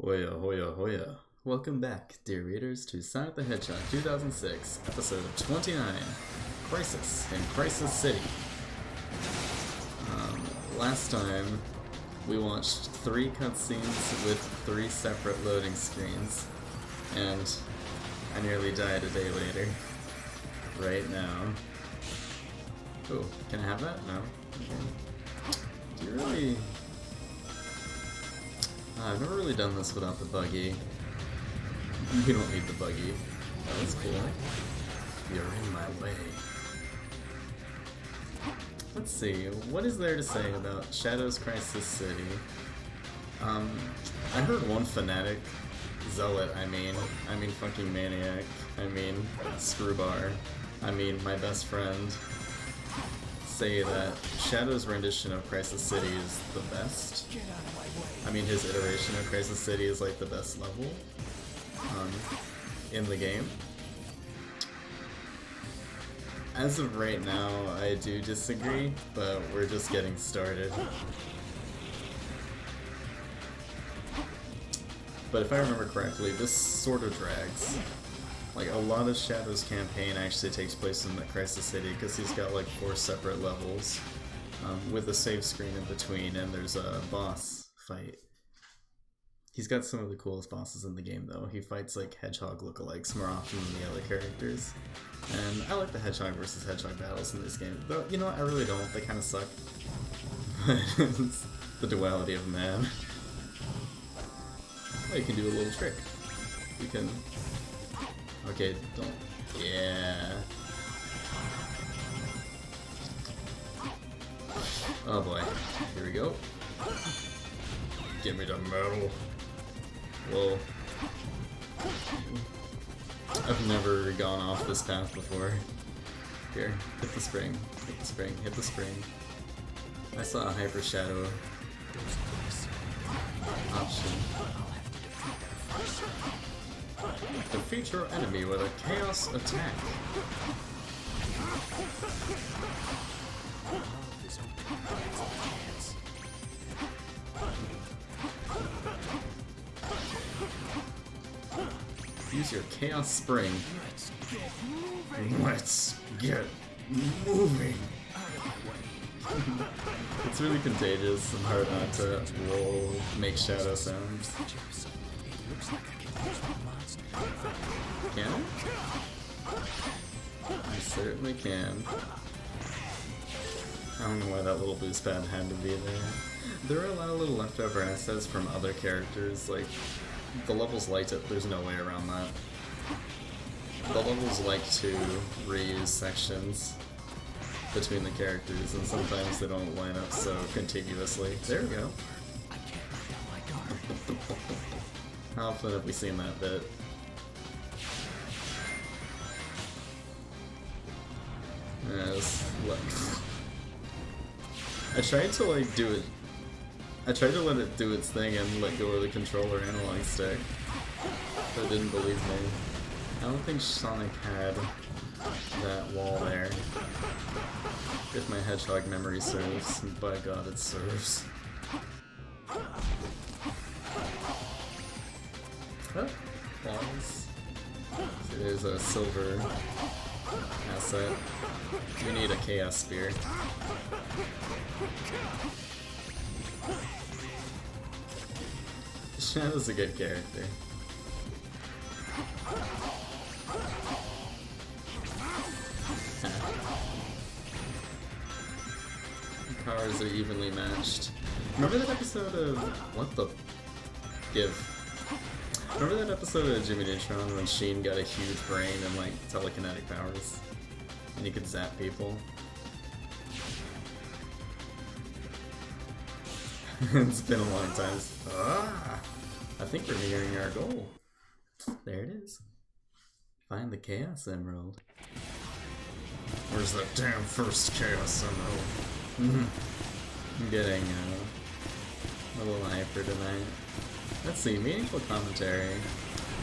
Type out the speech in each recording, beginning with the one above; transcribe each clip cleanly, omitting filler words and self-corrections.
Hoya, hoya, hoya. Welcome back, dear readers, to Sonic the Hedgehog 2006, episode 29, Crisis in Crisis City. Last time, we watched 3 cutscenes with 3 separate loading screens, and I nearly died a day later. Right now. Oh, can I have that? No? Okay. Do you really... I've never really done this without the buggy. You don't need the buggy. That was cool. You're in my way. Let's see, what is there to say about Shadow's Crisis City? I heard one fanatic, zealot, I mean fucking maniac, screwbar, my best friend, say that Shadow's rendition of Crisis City is the best. His iteration of Crisis City is like the best level in the game. As of right now, I do disagree, but we're just getting started. But if I remember correctly, this sort of drags. Like, a lot of Shadow's campaign actually takes place in the Crisis City because he's got like 4 separate levels with a save screen in between, and there's a boss fight. He's got some of the coolest bosses in the game though. He fights like Hedgehog lookalikes more often than the other characters. And I like the Hedgehog versus Hedgehog battles in this game. Though, you know what, I really don't. They kind of suck. It's the duality of man. Oh, you can do a little trick. You can... Okay, don't... Yeah... Oh boy. Here we go. Give me the metal. Whoa. I've never gone off this path before. Here, hit the spring, hit the spring, hit the spring. I saw a Hyper Shadow option. Defeat your enemy with a Chaos Attack. Use your Chaos Spring. Let's get moving. It's really contagious and hard not to make shadow sounds. Can I certainly can. I don't know why that little boost pad had to be there. There are a lot of little leftover assets from other characters, like the levels liked it, there's no way around that. The levels like to reuse sections between the characters, and sometimes they don't line up so contiguously. There we go. How often have we seen that bit? Yes, look. I tried to do it. I tried to let it do its thing and let go of the controller analog stick, but it didn't believe me. I don't think Sonic had that wall there. If my Hedgehog memory serves, by God it serves. Oh, balls. So there's a silver asset. We need a Chaos Spear. Shadow's a good character. Powers are evenly matched. Remember that episode of... What the... Remember that episode of Jimmy Neutron when Sheen got a huge brain and like telekinetic powers? And he could zap people? It's been a long time. I think we're nearing our goal. There it is. Find the Chaos Emerald. Where's that damn first Chaos Emerald? I'm getting a little hyper tonight. Let's see, meaningful commentary.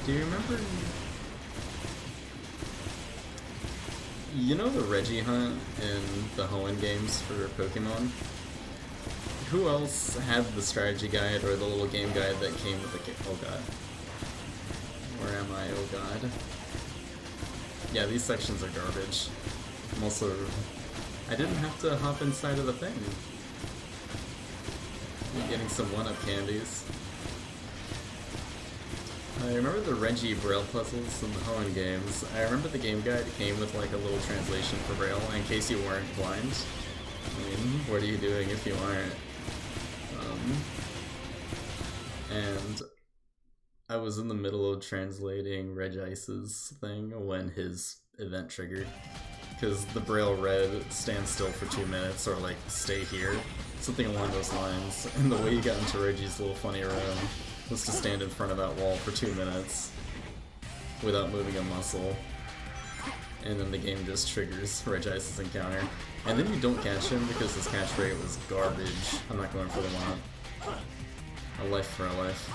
Do you remember... You know the Reggie hunt in the Hoenn games for Pokemon? who else had the strategy guide or the little game guide that came with the game? Oh god. Where am I? Oh god. Yeah, these sections are garbage. I'm also... I didn't have to hop inside of the thing. I'm getting some one-up candies. I remember the Reggie Braille puzzles in the Hoenn games. I remember the game guide came with like a little translation for Braille in case you weren't blind. I mean, what are you doing if you aren't? And I was in the middle of translating Regice's thing when his event triggered. Because the Braille read stand still for 2 minutes or like stay here. Something along those lines. And the way you got into Reggie's little funny room was to stand in front of that wall for 2 minutes without moving a muscle. And then the game just triggers Regice's encounter. And then you don't catch him because his catch rate was garbage. I'm not going for the one-up. A life for a life.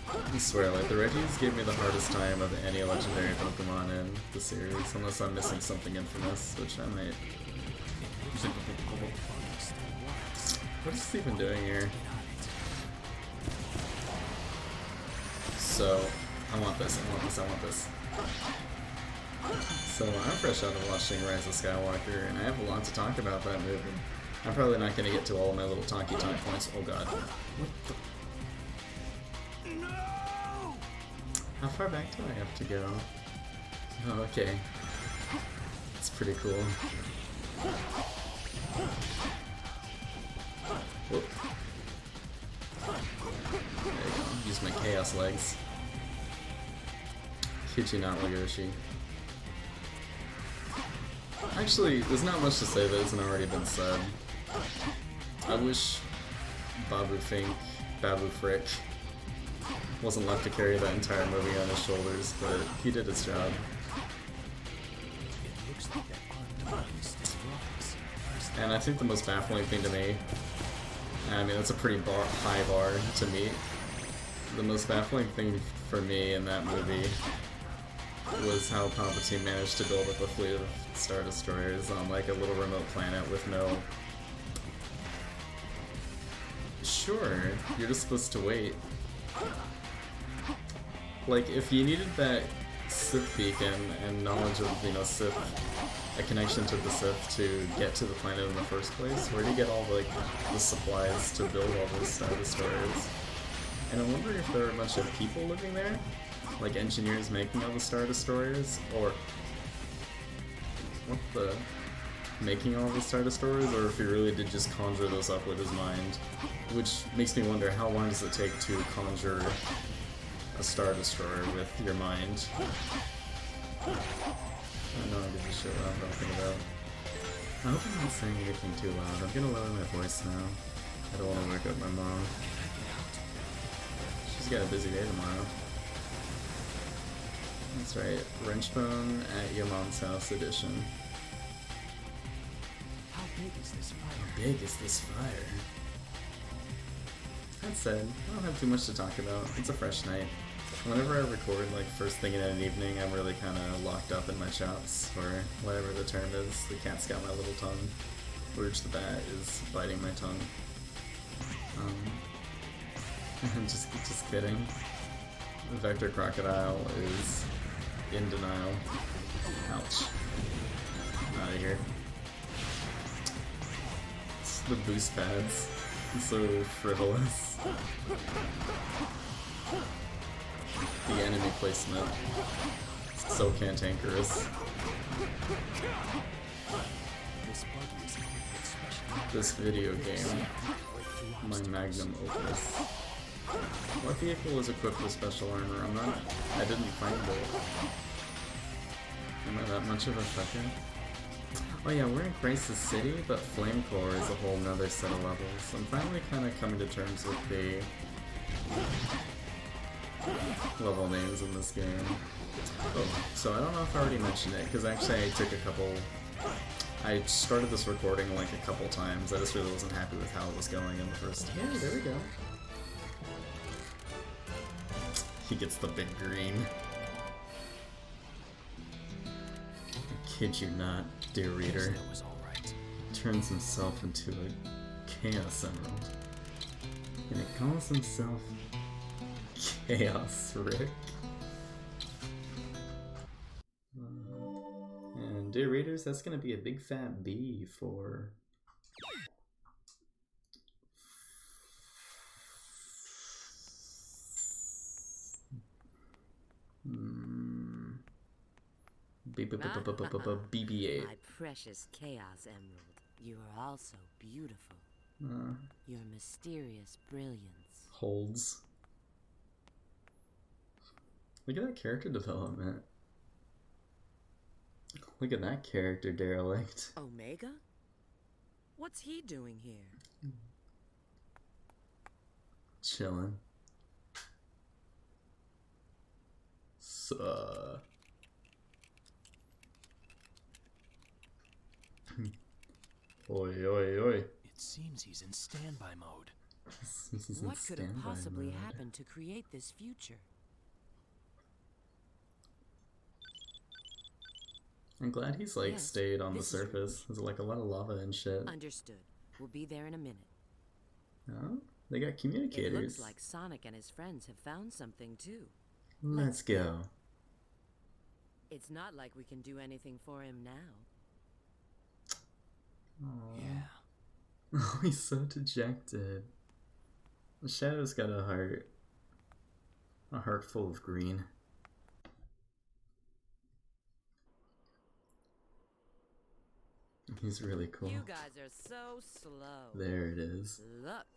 I swear, like, the Reggies gave me the hardest time of any legendary Pokemon in the series, unless I'm missing something infamous, which I might. What is this even doing here? So, I want this, I want this, I want this. So, I'm fresh out of watching Rise of Skywalker, and I have a lot to talk about that movie. I'm probably not going to get to all of my little talky talk points. Oh god. What the? How far back do I have to go? Oh, okay. It's pretty cool. Whoop. There you go. Use my chaos legs. Kid you not, Legoshi. Actually, there's not much to say that hasn't already been said. I wish Babu Frick wasn't left to carry that entire movie on his shoulders, but he did his job. And I think the most baffling thing to me, I mean, that's a pretty high bar to meet. The most baffling thing for me in that movie was how Palpatine managed to build up a fleet of Star Destroyers on like a little remote planet with no... Sure, you're just supposed to wait. Like, if you needed that Sith beacon and knowledge of, you know, Sith, a connection to the Sith to get to the planet in the first place, where do you get all, like, the supplies to build all those Star Destroyers? And I'm wondering if there are a bunch of people living there? Like, engineers making all the Star Destroyers? Or... what the... making all the Star Destroyers? Or if he really did just conjure those up with his mind? Which makes me wonder, how long does it take to conjure a Star Destroyer with your mind? I don't give a shit what I'm talking about. I hope I'm not saying anything too loud. I'm gonna lower my voice now. I don't want to wake up my mom. She's got a busy day tomorrow. That's right, Wrenchbone at Your Mom's House edition. How big is this fire? How big is this fire? That said, I don't have too much to talk about. It's a fresh night. Whenever I record, like, first thing in an evening, I'm really kind of locked up in my chops, or whatever the term is. The cat's got my little tongue. Rouge the Bat is biting my tongue. I'm just kidding. Vector Crocodile is in denial. Ouch. I'm out of here. It's the boost pads. It's so frivolous. The enemy placement. It's so cantankerous. This video game. My magnum opus. What vehicle is equipped with special armor? I didn't find it. Am I that much of a fucker? Oh yeah, we're in Crisis City, but Flame Core is a whole nother set of levels. I'm finally kind of coming to terms with the level names in this game. Oh, so I don't know if I already mentioned it, because actually I started this recording like a couple times. I just really wasn't happy with how it was going in the first... Yeah, there we go. He gets the big green. I kid you not, dear reader. turns himself into a Chaos Emerald. And it calls himself Chaos Rick. And dear readers, that's gonna be a big fat B for... BB-8. My precious Chaos Emerald, you are also beautiful. Your mysterious brilliance holds. Look at that character development. Look at that character derelict. Omega? What's he doing here? Chillin'. Oyoyoy. It seems he's in standby mode. What could have possibly happened to create this future? I'm glad he's like stayed on the surface. There's like a lot of lava and shit. Understood. We'll be there in a minute. Oh, they got communicators. It looks like Sonic and his friends have found something too. Let's go. It's not like we can do anything for him now. Aww. Yeah. Oh, he's so dejected. Shadow's got a heart. A heart full of green. He's really cool. You guys are so slow. There it is. Look.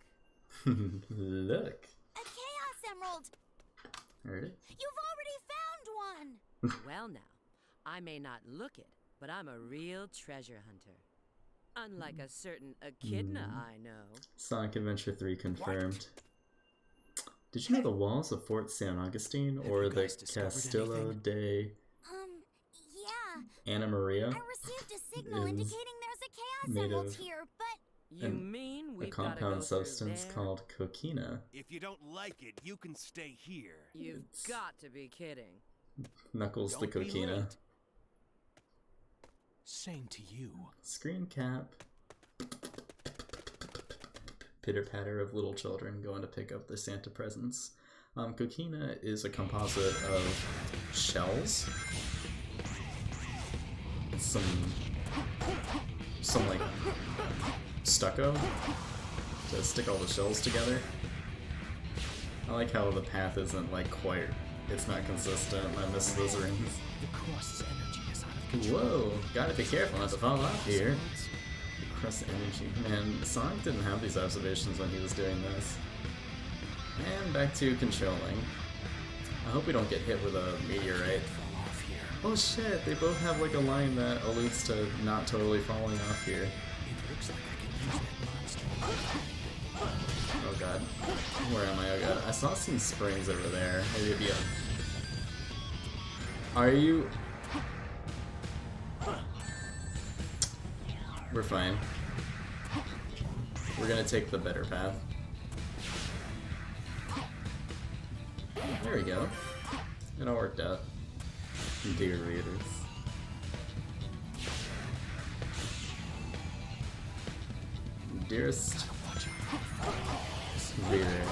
Look. A Chaos Emerald! Heard it? You've already found one! Well now, I may not look it, but I'm a real treasure hunter. Unlike a certain echidna I know. Sonic Adventure 3 confirmed. Did you know the walls of Fort San Agustin or the Castillo de Yeah. Anna Maria I received a signal is indicating there's a Chaos made Emerald of here, but... You mean a we've got to compound go substance through there? called coquina. If you don't like it, you can stay here. You've got to be kidding. Knuckles Don't the be coquina. late. Same to you. Screen cap. Pitter patter of little children going to pick up their Santa presents. Coquina is a composite of shells. Some like stucco to stick all the shells together. I like how the path isn't like quite, it's not consistent. I miss those rings. The crust's energy is out of control. Whoa, gotta be careful not to fall off here. The crust energy. Man, Sonic didn't have these observations when he was doing this. And back to controlling. I hope we don't get hit with a meteorite. Fall off here. Oh shit, they both have like a line that alludes to not totally falling off here. It looks like I can use that monster. Oh god. Where am I? Oh god. I saw some springs over there. Maybe it'd be a... Are you... We're fine. We're gonna take the better path. There we go. It all worked out. Dear readers. Dearest reader.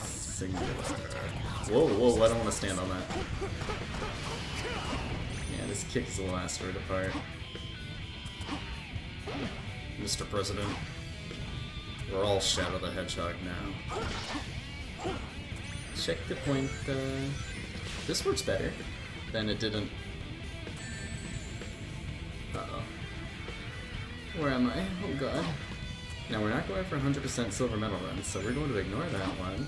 Singular. Whoa, whoa, I don't want to stand on that. Yeah, this kicks the last word apart. Mr. President, we're all Shadow the Hedgehog now. Check the point, this works better than it didn't. Uh-oh. Where am I? Oh god. Now we're not going for 100% silver medal runs, so we're going to ignore that one.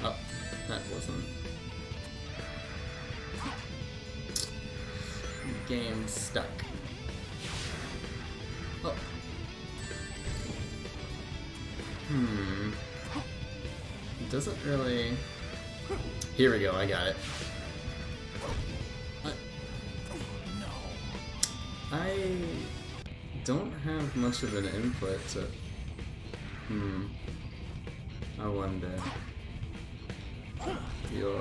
Oh, that wasn't. Game stuck. Oh. It doesn't really... Here we go, I got it. I don't have much of an input to... I wonder... Your...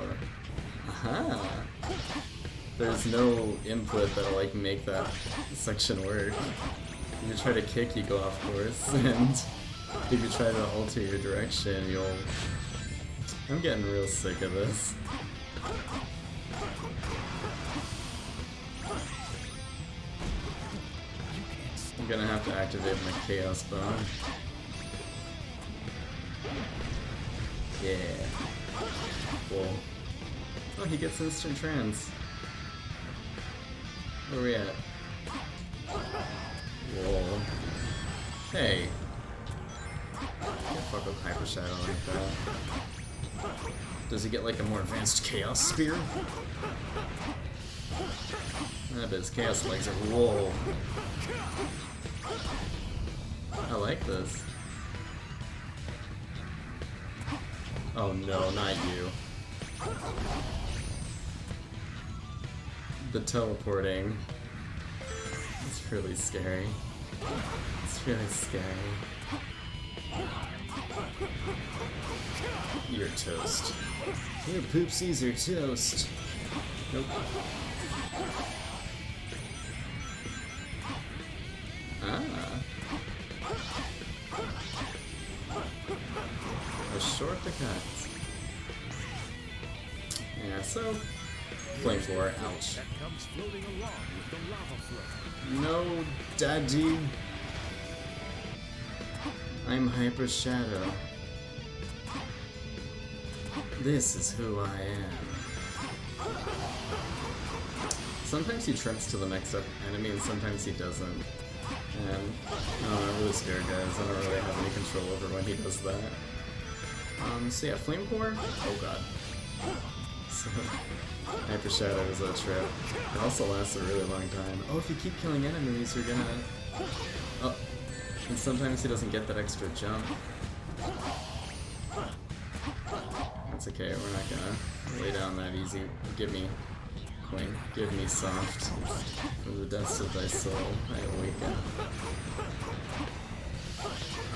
Aha! there's no input that'll like make that section work. If you try to kick, you go off course, and if you try to alter your direction, you'll... I'm getting real sick of this. I'm gonna have to activate my Chaos Bone. Yeah. Cool. Oh, he gets instant trans. Where are we at? Whoa. Hey. Can't fuck with Hyper Shadow like that. Does he get like a more advanced Chaos Spear? I bet his Chaos legs are... Whoa. I like this. Oh no, not you. The teleporting. It's really scary. It's really scary. You're toast. Your poopsies are toast. Nope. Ah. A short to cut. Yeah, so flame floor, ouch. That comes floating along with the lava flow. No, daddy. I'm Hyper Shadow. This is who I am. Sometimes he trims to the next enemy and sometimes he doesn't. And I'm really scared, guys. I don't really have any control over when he does that. So yeah, Flame Core? Oh god. So, Hyper Shadow is a trip. It also lasts a really long time. Oh, if you keep killing enemies, you're gonna... Oh. And sometimes he doesn't get that extra jump. That's okay, we're not gonna lay down that easy. Give me... Queen, give me soft. From the depths of thy soul, I awaken.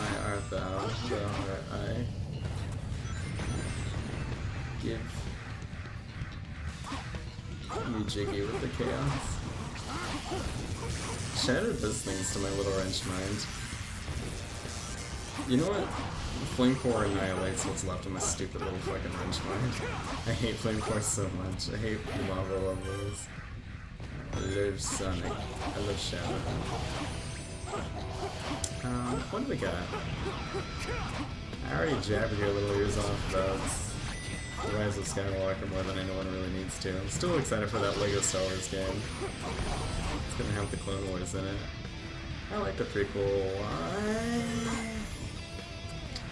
I art thou, thou art I. Give me jiggy with the chaos. Shadow does things to my little wrench mind. You know what? Flame Core annihilates what's left of my stupid little fucking wrench mind. I hate Flame Core so much. I hate lava levels. I love Sonic. I love Shadow. What do we got? I already jabbed your little ears off about Rise of Skywalker more than anyone really needs to. I'm still excited for that Lego Star Wars game. It's gonna have the Clone Wars in it. I like the prequel.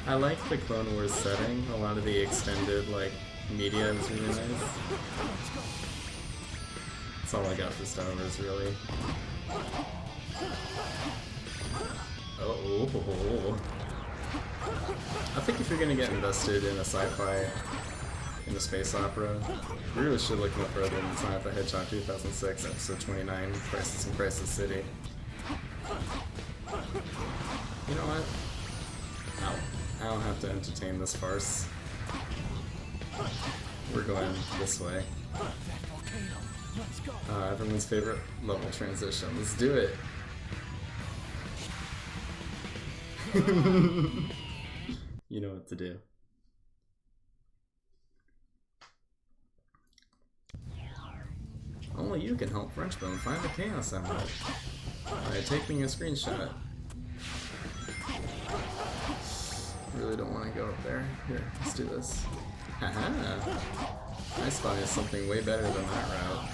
I like the Clone Wars setting. A lot of the extended, like, media is really nice. That's all I got for Star Wars, really. Oh. I think if you're gonna get invested in a sci-fi, in a space opera, you really should look no further than Sonic the Hedgehog 2006, episode 29, Crisis in Crisis City. You know what? I don't have to entertain this farce. We're going this way. Everyone's favorite level transition. Let's do it. You know what to do. Only you can help Frenchbone find the Chaos Emerald by taking a screenshot. Really don't want to go up there. Here, let's do this. Haha! I spy is something way better than that route.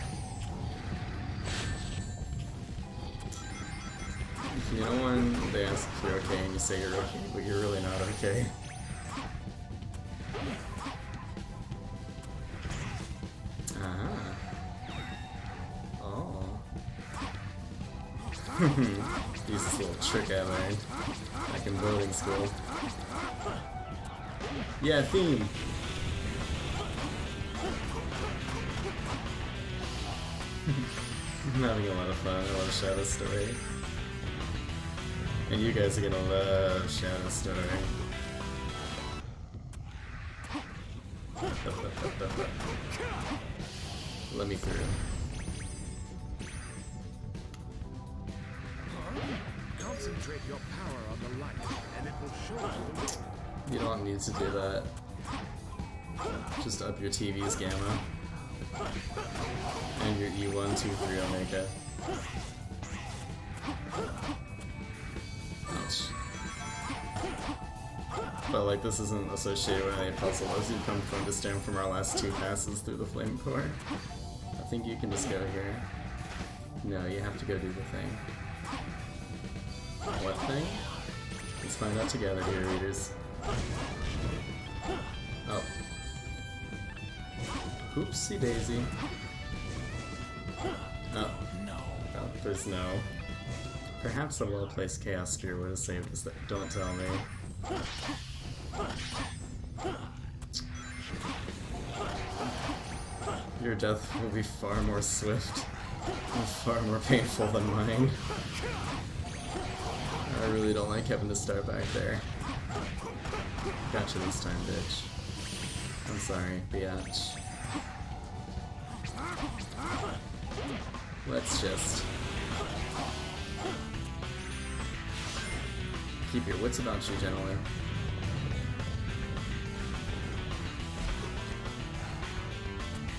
You know when they ask if you're okay and you say you're okay, but you're really not okay? Ah. Oh. Use this little trick I learned back in boarding school. Yeah, theme! I'm having a lot of fun. I love Shadow Story. And you guys are gonna love Shadow Story. Let me through. Concentrate your power on the light, and it will show you the way. You don't need to do that. Just up your TV's gamma. And your E123 Omega. Ouch. But like this isn't associated with any puzzle as you come to understand from our last 2 passes through the flame core. I think you can just go here. No, you have to go do the thing. What thing? Let's find out together here, readers. Oh. Oopsie daisy. Oh. No. Oh, there's no. Perhaps a well-placed Chaos Spear would have saved us. Don't tell me. Your death will be far more swift and far more painful than mine. I really don't like having to start back there. Gotcha this time, bitch. I'm sorry, biatch. Let's just keep your wits about you, gentlemen.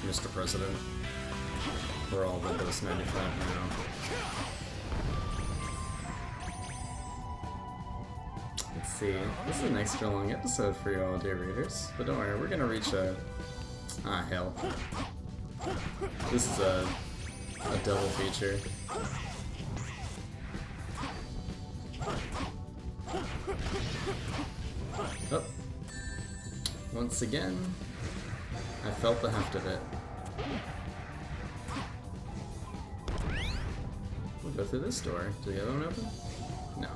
Mr. President, we're all Windows 95 now. Let's see, this is an extra long episode for you all, dear readers. But don't worry, we're gonna reach a... Ah, hell. This is a double feature. Oh. Once again, I felt the heft of it. We'll go through this door. Do the other one open? No.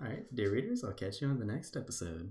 Alright, dear readers, I'll catch you on the next episode.